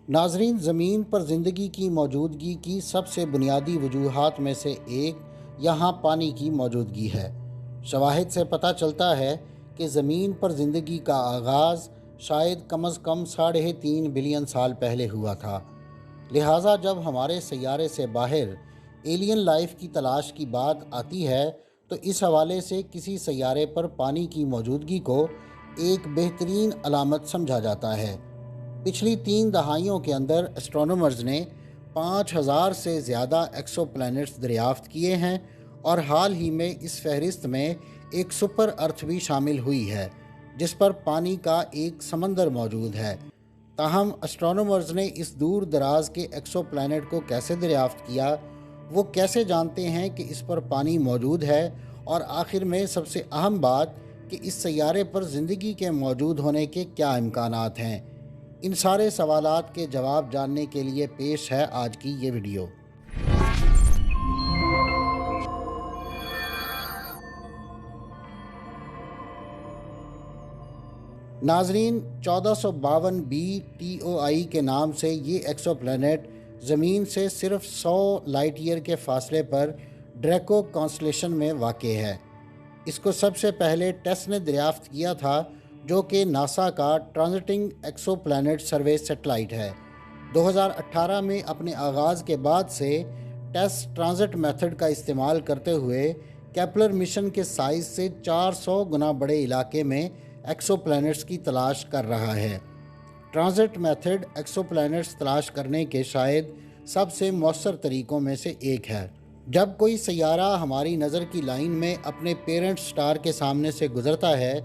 ناظرین، زمین پر زندگی کی موجودگی کی سب سے بنیادی وجوہات میں سے ایک یہاں پانی کی موجودگی ہے۔ شواہد سے پتہ چلتا ہے کہ زمین پر زندگی کا آغاز شاید کم از کم 3.5 بلین سال پہلے ہوا تھا۔ لہٰذا جب ہمارے سیارے سے باہر ایلین لائف کی تلاش کی بات آتی ہے تو اس حوالے سے کسی سیارے پر پانی کی موجودگی کو ایک بہترین علامت سمجھا جاتا ہے۔ پچھلی 3 دہائیوں کے اندر اسٹرونومرز نے 5000 سے زیادہ ایکسو پلانٹس دریافت کیے ہیں، اور حال ہی میں اس فہرست میں ایک سپر ارتھ بھی شامل ہوئی ہے جس پر پانی کا ایک سمندر موجود ہے۔ تاہم اسٹرونومرز نے اس دور دراز کے ایکسو پلانٹ کو کیسے دریافت کیا، وہ کیسے جانتے ہیں کہ اس پر پانی موجود ہے، اور آخر میں سب سے اہم بات کہ اس سیارے پر زندگی کے موجود ہونے کے کیا امکانات ہیں، ان سارے سوالات کے جواب جاننے کے لیے پیش ہے آج کی یہ ویڈیو۔ ناظرین، 1452 TOI کے نام سے یہ ایکسو پلانٹ زمین سے صرف 100 لائٹ ایئر کے فاصلے پر ڈریکو کانسٹیلیشن میں واقع ہے۔ اس کو سب سے پہلے ٹیس نے دریافت کیا تھا، جو کہ ناسا کا ٹرانزٹنگ ایکسو پلانٹ سروے سیٹلائٹ ہے۔ 2018 میں اپنے آغاز کے بعد سے ٹیس ٹرانزٹ میتھڈ کا استعمال کرتے ہوئے کیپلر مشن کے سائز سے 400 گنا بڑے علاقے میں ایکسو پلانٹس کی تلاش کر رہا ہے۔ ٹرانزٹ میتھڈ ایکسو پلانٹس تلاش کرنے کے شاید سب سے مؤثر طریقوں میں سے ایک ہے۔ جب کوئی سیارہ ہماری نظر کی لائن میں اپنے پیرنٹ سٹار کے سامنے سے گزرتا ہے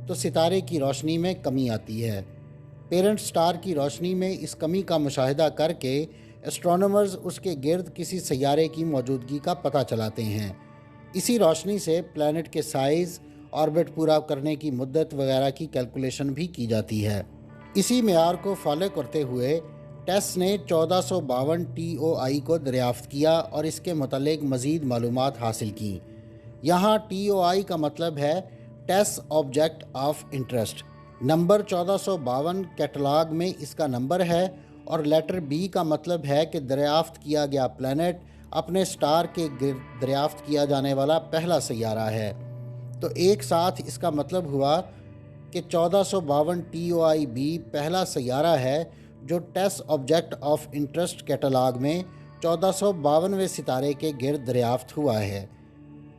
تو ستارے کی روشنی میں کمی آتی ہے۔ پیرنٹ سٹار کی روشنی میں اس کمی کا مشاہدہ کر کے اسٹرونومرز اس کے گرد کسی سیارے کی موجودگی کا پتہ چلاتے ہیں۔ اسی روشنی سے پلانٹ کے سائز، آربٹ پورا کرنے کی مدت وغیرہ کی کیلکولیشن بھی کی جاتی ہے۔ اسی معیار کو فالو کرتے ہوئے ٹیس نے 1452 TOI کو دریافت کیا اور اس کے متعلق مزید معلومات حاصل کی۔ یہاں TOI کا مطلب ہے TESS object of interest. Number 1452 catalogue میں اس کا نمبر ہے، اور لیٹر B کا مطلب ہے کہ دریافت کیا گیا پلانٹ اپنے سٹار کے گرد دریافت کیا جانے والا پہلا سیارہ ہے۔ تو ایک ساتھ اس کا مطلب ہوا کہ 1452 TOI-B پہلا سیارہ ہے جو ٹیس آبجیکٹ آف انٹرسٹ کیٹلاگ میں 1452ویں ستارے کے گرد دریافت ہوا ہے۔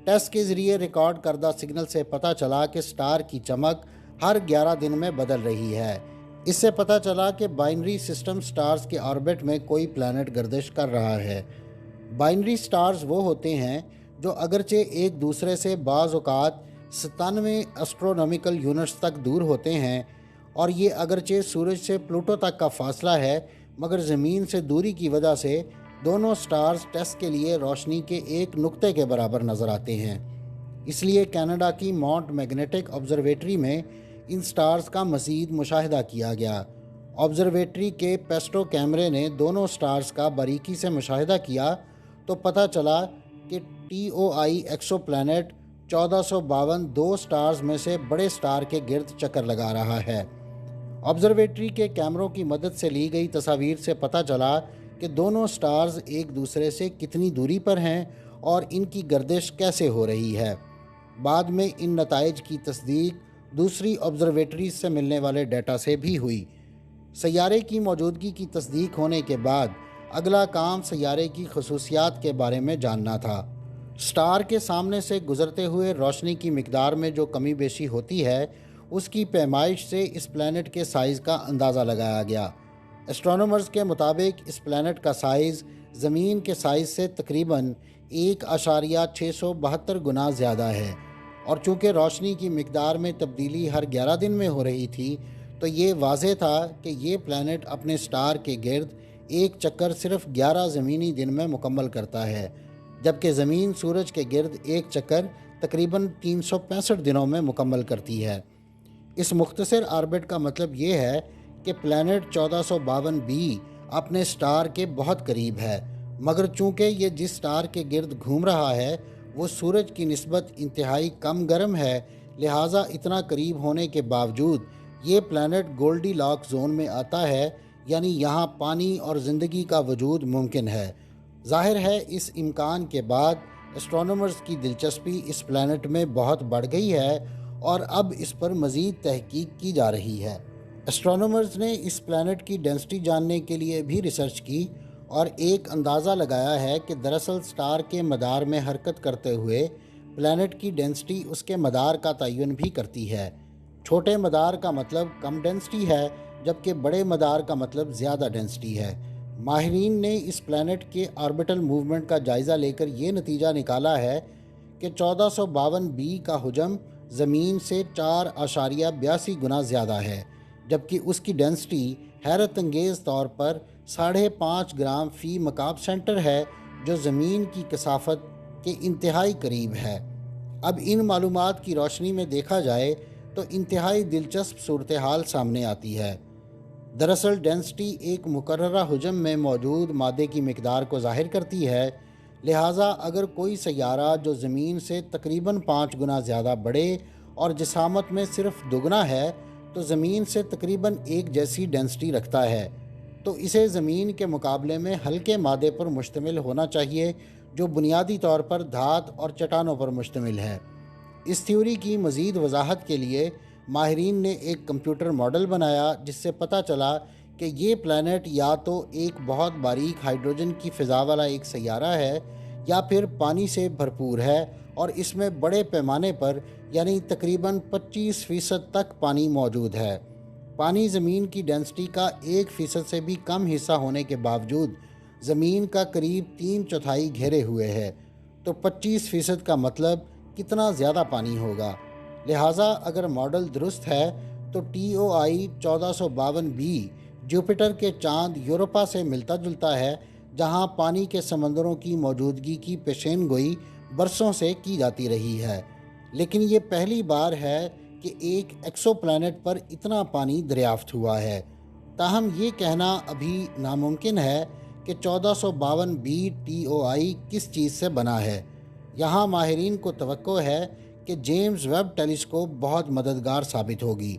ٹیس کے ذریعے ریکارڈ کردہ سگنل سے پتہ چلا کہ سٹار کی چمک ہر 11 دن میں بدل رہی ہے۔ اس سے پتہ چلا کہ بائنری سسٹم سٹارز کے آربٹ میں کوئی پلانٹ گردش کر رہا ہے۔ بائنری سٹارز وہ ہوتے ہیں جو اگرچہ ایک دوسرے سے بعض اوقات 97 اسٹرونومیکل یونٹس تک دور ہوتے ہیں، اور یہ اگرچہ سورج سے پلوٹو تک کا فاصلہ ہے، مگر زمین سے دوری کی وجہ سے دونوں سٹارز ٹیس کے لیے روشنی کے ایک نقطے کے برابر نظر آتے ہیں۔ اس لیے کینیڈا کی ماؤنٹ میگنیٹک آبزرویٹری میں ان سٹارز کا مزید مشاہدہ کیا گیا۔ آبزرویٹری کے پیسٹو کیمرے نے دونوں سٹارز کا باریکی سے مشاہدہ کیا تو پتہ چلا کہ TOI ایکسو پلانٹ 1452 دو سٹارز میں سے بڑے سٹار کے گرد چکر لگا رہا ہے۔ آبزرویٹری کے کیمروں کی مدد سے لی گئی تصاویر سے پتہ چلا کہ دونوں سٹارز ایک دوسرے سے کتنی دوری پر ہیں اور ان کی گردش کیسے ہو رہی ہے۔ بعد میں ان نتائج کی تصدیق دوسری آبزرویٹریز سے ملنے والے ڈیٹا سے بھی ہوئی۔ سیارے کی موجودگی کی تصدیق ہونے کے بعد اگلا کام سیارے کی خصوصیات کے بارے میں جاننا تھا۔ سٹار کے سامنے سے گزرتے ہوئے روشنی کی مقدار میں جو کمی بیشی ہوتی ہے، اس کی پیمائش سے اس پلانٹ کے سائز کا اندازہ لگایا گیا۔ اسٹرونومرز کے مطابق اس پلانٹ کا سائز زمین کے سائز سے تقریباً 1.672 گنا زیادہ ہے، اور چونکہ روشنی کی مقدار میں تبدیلی ہر 11 دن میں ہو رہی تھی، تو یہ واضح تھا کہ یہ پلانٹ اپنے سٹار کے گرد ایک چکر صرف 11 زمینی دن میں مکمل کرتا ہے، جبکہ زمین سورج کے گرد ایک چکر تقریباً 365 دنوں میں مکمل کرتی ہے۔ اس مختصر آربٹ کا مطلب یہ ہے کہ پلانٹ 1452b اپنے سٹار کے بہت قریب ہے، مگر چونکہ یہ جس سٹار کے گرد گھوم رہا ہے وہ سورج کی نسبت انتہائی کم گرم ہے، لہٰذا اتنا قریب ہونے کے باوجود یہ پلانٹ گولڈی لاک زون میں آتا ہے، یعنی یہاں پانی اور زندگی کا وجود ممکن ہے۔ ظاہر ہے اس امکان کے بعد اسٹرونومرز کی دلچسپی اس پلانٹ میں بہت بڑھ گئی ہے اور اب اس پر مزید تحقیق کی جا رہی ہے۔ اسٹرونومرز نے اس پلانٹ کی ڈینسٹی جاننے کے لیے بھی ریسرچ کی اور ایک اندازہ لگایا ہے کہ دراصل سٹار کے مدار میں حرکت کرتے ہوئے پلانٹ کی ڈینسٹی اس کے مدار کا تعین بھی کرتی ہے۔ چھوٹے مدار کا مطلب کم ڈینسٹی ہے، جبکہ بڑے مدار کا مطلب زیادہ ڈینسٹی ہے۔ ماہرین نے اس پلانٹ کے آربیٹل موومنٹ کا جائزہ لے کر یہ نتیجہ نکالا ہے کہ 1452b کا حجم زمین سے 4.82 گنا زیادہ ہے، جبکہ اس کی ڈینسٹی حیرت انگیز طور پر 5.5 گرام فی مکعب سینٹر ہے، جو زمین کی کثافت کے انتہائی قریب ہے۔ اب ان معلومات کی روشنی میں دیکھا جائے تو انتہائی دلچسپ صورتحال سامنے آتی ہے۔ دراصل ڈینسٹی ایک مقررہ حجم میں موجود مادے کی مقدار کو ظاہر کرتی ہے، لہٰذا اگر کوئی سیارہ جو زمین سے تقریباً 5 گنا زیادہ بڑے اور جسامت میں صرف دوگنا ہے تو زمین سے تقریباً ایک جیسی ڈینسٹی رکھتا ہے، تو اسے زمین کے مقابلے میں ہلکے مادے پر مشتمل ہونا چاہیے جو بنیادی طور پر دھات اور چٹانوں پر مشتمل ہے۔ اس تھیوری کی مزید وضاحت کے لیے ماہرین نے ایک کمپیوٹر ماڈل بنایا جس سے پتہ چلا کہ یہ پلانٹ یا تو ایک بہت باریک ہائیڈروجن کی فضا والا ایک سیارہ ہے یا پھر پانی سے بھرپور ہے اور اس میں بڑے پیمانے پر یعنی تقریباً 25% تک پانی موجود ہے۔ پانی زمین کی ڈینسٹی کا 1% سے بھی کم حصہ ہونے کے باوجود زمین کا قریب 3/4 گھیرے ہوئے ہے، تو 25% کا مطلب کتنا زیادہ پانی ہوگا۔ لہٰذا اگر ماڈل درست ہے تو TOI 1452b جوپیٹر کے چاند یوروپا سے ملتا جلتا ہے، جہاں پانی کے سمندروں کی موجودگی کی پیشین گوئی برسوں سے کی جاتی رہی ہے، لیکن یہ پہلی بار ہے کہ ایک ایکسو پلانٹ پر اتنا پانی دریافت ہوا ہے۔ تاہم یہ کہنا ابھی ناممکن ہے کہ 1452b TOI کس چیز سے بنا ہے۔ یہاں ماہرین کو توقع ہے کہ جیمز ویب ٹیلیسکوپ بہت مددگار ثابت ہوگی۔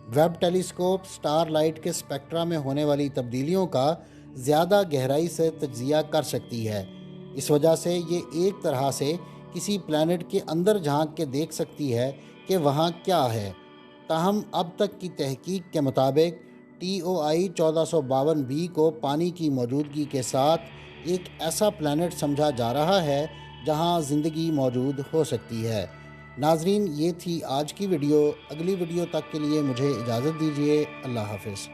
ویب ٹیلیسکوپ سٹار لائٹ کے اسپیکٹرا میں ہونے والی تبدیلیوں کا زیادہ گہرائی سے تجزیہ کر سکتی ہے، اس وجہ سے یہ ایک طرح سے کسی پلانٹ کے اندر جھانک کے دیکھ سکتی ہے کہ وہاں کیا ہے۔ تاہم اب تک کی تحقیق کے مطابق TOI 1452b کو پانی کی موجودگی کے ساتھ ایک ایسا پلانٹ سمجھا جا رہا ہے جہاں زندگی موجود ہو سکتی ہے۔ ناظرین، یہ تھی آج کی ویڈیو۔ اگلی ویڈیو تک کے لیے مجھے اجازت دیجیے۔ اللہ حافظ۔